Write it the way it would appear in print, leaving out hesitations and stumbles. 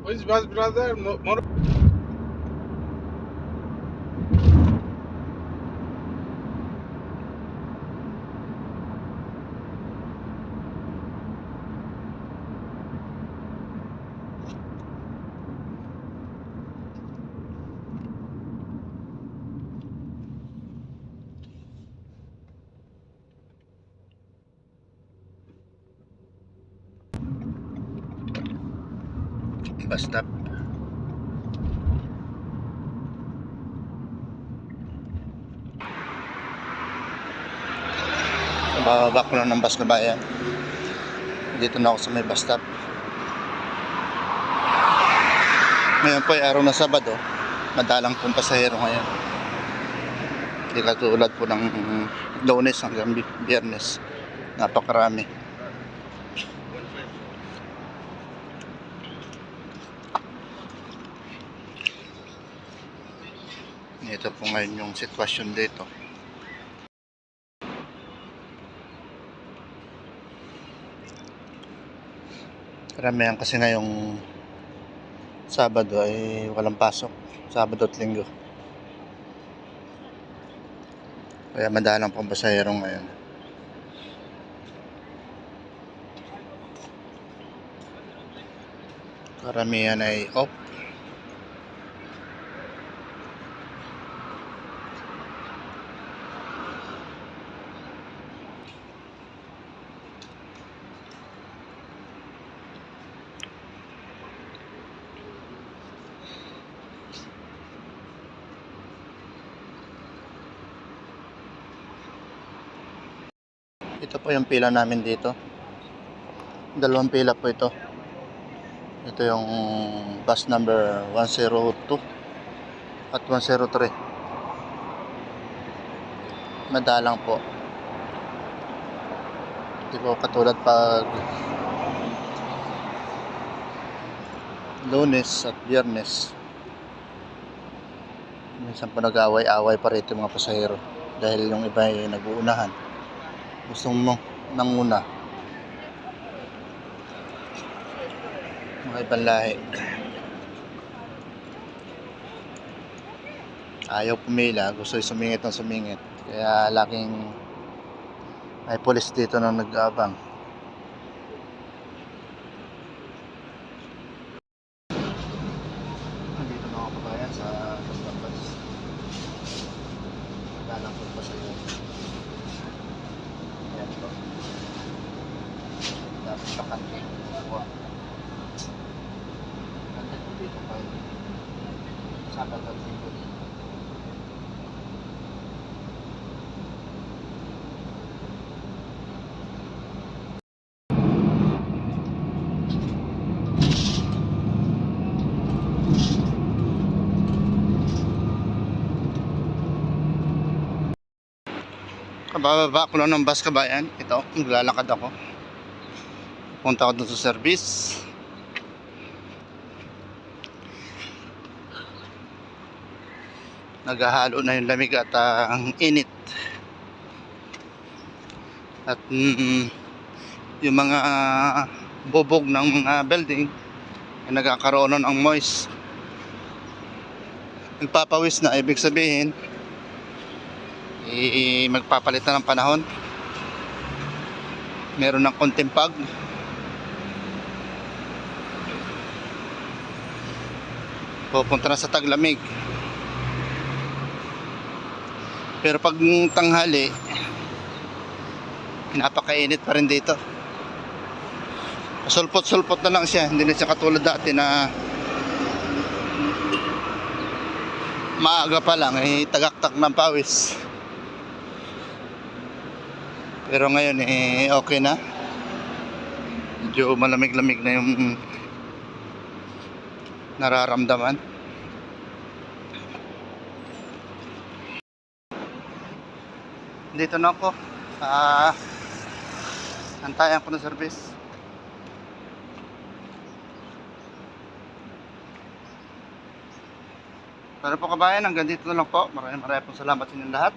Which bus, brother? Bus stop. Bababa ko lang ng bus na bayan. Dito na ako sa may bus stop. Ngayon po ay araw na Sabado. Madalang pong pasahero ngayon. Hindi katulad po ng Lunes hanggang Biyernes. Napakarami. Ito po ngayon yung sitwasyon dito. Karamihan kasi ngayong Sabado ay walang pasok. Sabado at Linggo. Kaya madalang pong pasahero ngayon. Karamihan ay off. Ito po yung pila namin dito. Dalawang pila po ito. Ito yung bus number 102 at 103. Madalang po. Hindi po katulad pag Lunes at Biyernes. Minsan po nag-away-away pa rito yung mga pasahero dahil yung iba ay nag-uunahan. Gusto mo nanguna. Mga ibang lahi. Ayaw pumila, gusto sumingit ng sumingit. Kaya laking may pulis dito na nag-aabang. Nandito na ako kabayan sa bus. Madalang po pa sa'yo. Ayan po. Dapat pakante. Nandito po dito pa. Sabado at Linggo. Kabababa ko lang ng bus kabayan. Ito, maglalakad ako. Punta ako dun sa service. Naghahalo na yung lamig at ang init. At yung mga bubog ng mga building ay nagkakaroon ng moist. Nagpapawis na, ibig sabihin magpapalitan ng panahon. Meron ng konting pag. Pupunta na sa taglamig. Pero pag tanghali, napakainit pa rin dito. Sulpot-sulpot na lang siya. Hindi na siya katulad dati na maaga pa lang tagaktak ng pawis. Pero ngayon okay na. Medyo malamig-lamig na yung nararamdaman. Dito na ako. Antayan ko ng service. Pero po kabayan, hanggang dito na lang po. Maraming pong salamat sa inyong lahat.